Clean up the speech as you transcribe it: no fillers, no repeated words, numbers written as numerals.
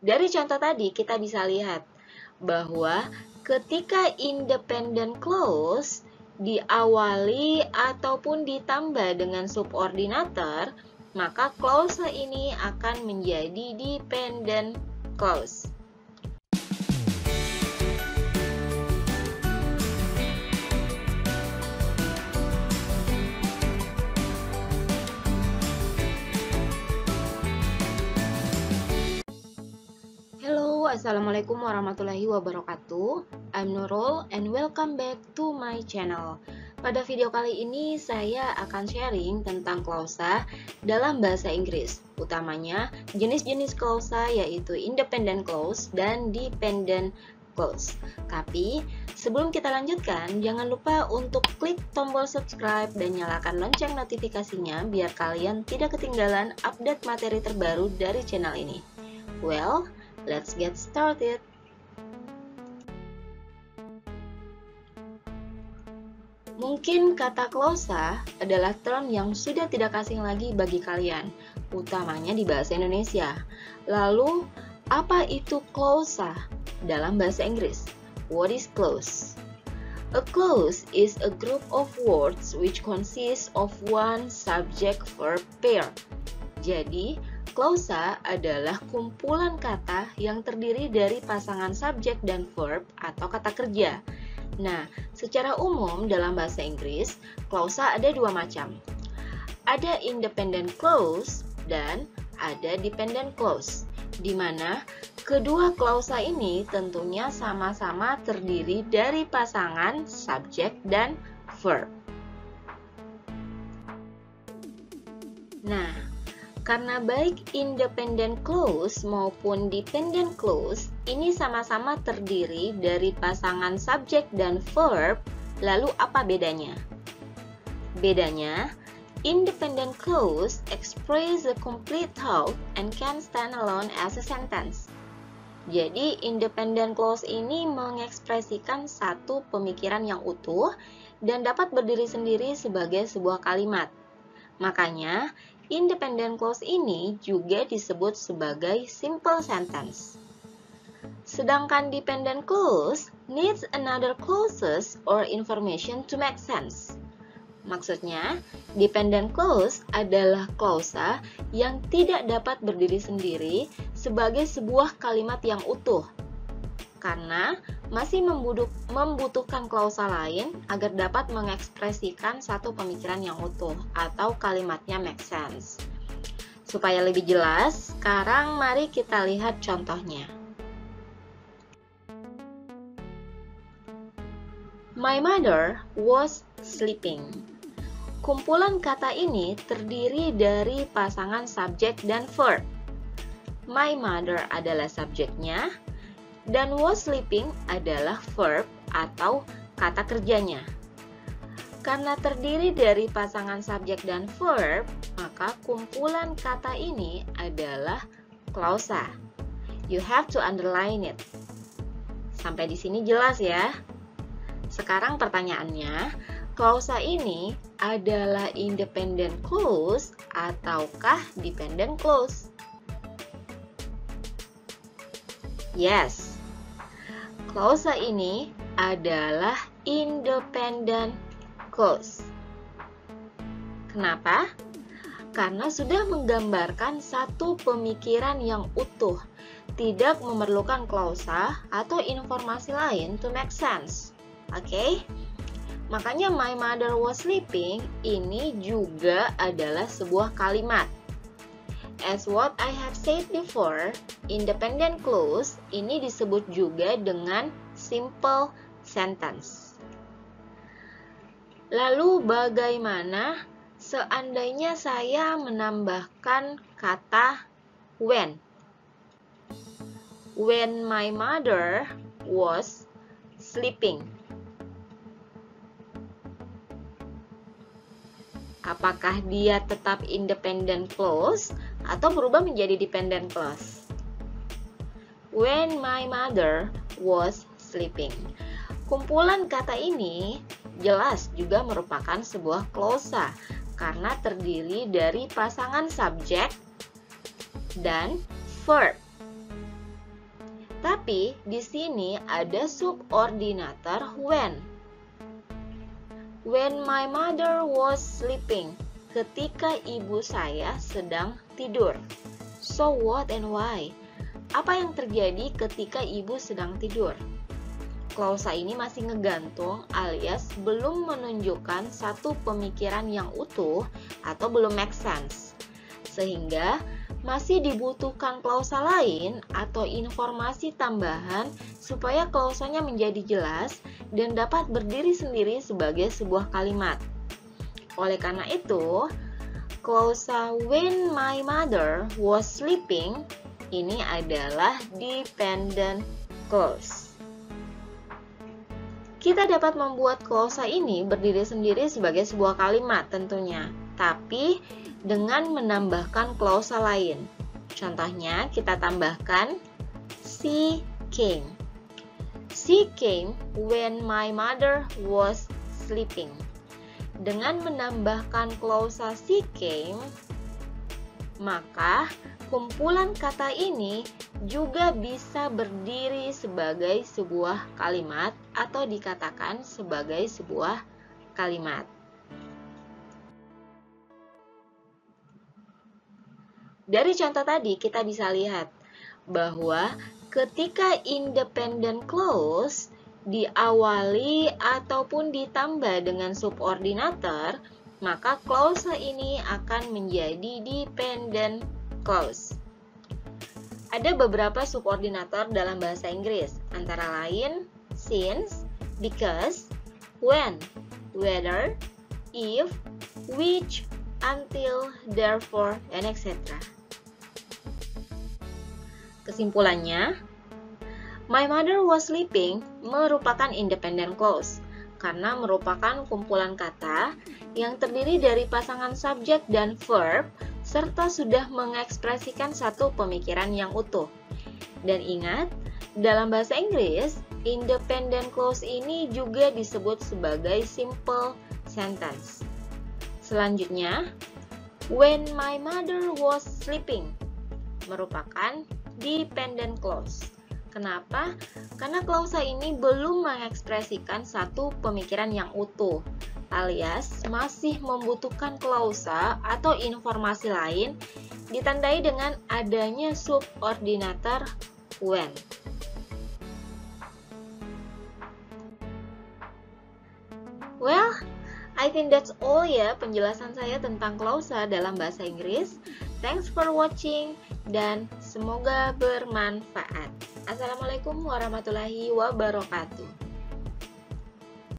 Dari contoh tadi kita bisa lihat bahwa ketika independent clause diawali ataupun ditambah dengan subordinator, maka clause ini akan menjadi dependent clause. Assalamualaikum warahmatullahi wabarakatuh. I'm Nurul and welcome back to my channel. Pada video kali ini saya akan sharing tentang klausa dalam bahasa Inggris, utamanya jenis-jenis klausa yaitu independent clause dan dependent clause. Tapi sebelum kita lanjutkan, jangan lupa untuk klik tombol subscribe dan nyalakan lonceng notifikasinya biar kalian tidak ketinggalan update materi terbaru dari channel ini. Well, let's get started. Mungkin kata klausa adalah term yang sudah tidak asing lagi bagi kalian, utamanya di bahasa Indonesia. Lalu, apa itu klausa dalam bahasa Inggris? What is clause? A clause is a group of words which consists of one subject-verb pair. Jadi, klausa adalah kumpulan kata yang terdiri dari pasangan subjek dan verb atau kata kerja. Nah, secara umum dalam bahasa Inggris, klausa ada dua macam. Ada independent clause dan ada dependent clause, di mana kedua klausa ini tentunya sama-sama terdiri dari pasangan subjek dan verb. Nah, karena baik independent clause maupun dependent clause ini sama-sama terdiri dari pasangan subjek dan verb, lalu apa bedanya? Bedanya, independent clause express a complete thought and can stand alone as a sentence. Jadi, independent clause ini mengekspresikan satu pemikiran yang utuh dan dapat berdiri sendiri sebagai sebuah kalimat. Makanya, independent clause ini juga disebut sebagai simple sentence. Sedangkan dependent clause needs another clauses or information to make sense. Maksudnya, dependent clause adalah klausa yang tidak dapat berdiri sendiri sebagai sebuah kalimat yang utuh, karena masih membutuhkan klausa lain agar dapat mengekspresikan satu pemikiran yang utuh atau kalimatnya make sense. Supaya lebih jelas, sekarang mari kita lihat contohnya. My mother was sleeping. Kumpulan kata ini terdiri dari pasangan subjek dan verb. My mother adalah subjeknya, dan was sleeping adalah verb atau kata kerjanya. Karena terdiri dari pasangan subjek dan verb, maka kumpulan kata ini adalah klausa. You have to underline it. Sampai di sini jelas ya? Sekarang pertanyaannya, klausa ini adalah independent clause ataukah dependent clause? Yes. Klausa ini adalah independent clause. Kenapa? Karena sudah menggambarkan satu pemikiran yang utuh, tidak memerlukan klausa atau informasi lain to make sense. Oke? Makanya my mother was sleeping ini juga adalah sebuah kalimat. As what I have said before, independent clause ini disebut juga dengan simple sentence. Lalu bagaimana seandainya saya menambahkan kata when? When my mother was sleeping. Apakah dia tetap independent clause atau berubah menjadi dependent clause? When my mother was sleeping. Kumpulan kata ini jelas juga merupakan sebuah klausa karena terdiri dari pasangan subjek dan verb. Tapi di sini ada subordinator when. When my mother was sleeping. Ketika ibu saya sedang tidur. So what and why? Apa yang terjadi ketika ibu sedang tidur? Klausa ini masih ngegantung alias belum menunjukkan satu pemikiran yang utuh atau belum make sense. Sehingga masih dibutuhkan klausa lain atau informasi tambahan supaya klausanya menjadi jelas dan dapat berdiri sendiri sebagai sebuah kalimat. Oleh karena itu, klausa when my mother was sleeping ini adalah dependent clause. Kita dapat membuat klausa ini berdiri sendiri sebagai sebuah kalimat tentunya, tapi dengan menambahkan klausa lain. Contohnya, kita tambahkan she came. She came when my mother was sleeping. Dengan menambahkan klausa she came, maka kumpulan kata ini juga bisa berdiri sebagai sebuah kalimat atau dikatakan sebagai sebuah kalimat. Dari contoh tadi kita bisa lihat bahwa ketika independent clause diawali ataupun ditambah dengan subordinator, maka klausa ini akan menjadi dependent clause. Ada beberapa subordinator dalam bahasa Inggris, antara lain since, because, when, whether, if, which, until, therefore, and etc. Kesimpulannya, my mother was sleeping merupakan independent clause karena merupakan kumpulan kata yang terdiri dari pasangan subjek dan verb serta sudah mengekspresikan satu pemikiran yang utuh. Dan ingat, dalam bahasa Inggris, independent clause ini juga disebut sebagai simple sentence. Selanjutnya, when my mother was sleeping merupakan dependent clause. Kenapa? Karena klausa ini belum mengekspresikan satu pemikiran yang utuh, alias masih membutuhkan klausa atau informasi lain ditandai dengan adanya subordinator when. Well, I think that's all ya penjelasan saya tentang klausa dalam bahasa Inggris. Thanks for watching dan semoga bermanfaat. Assalamualaikum warahmatullahi wabarakatuh.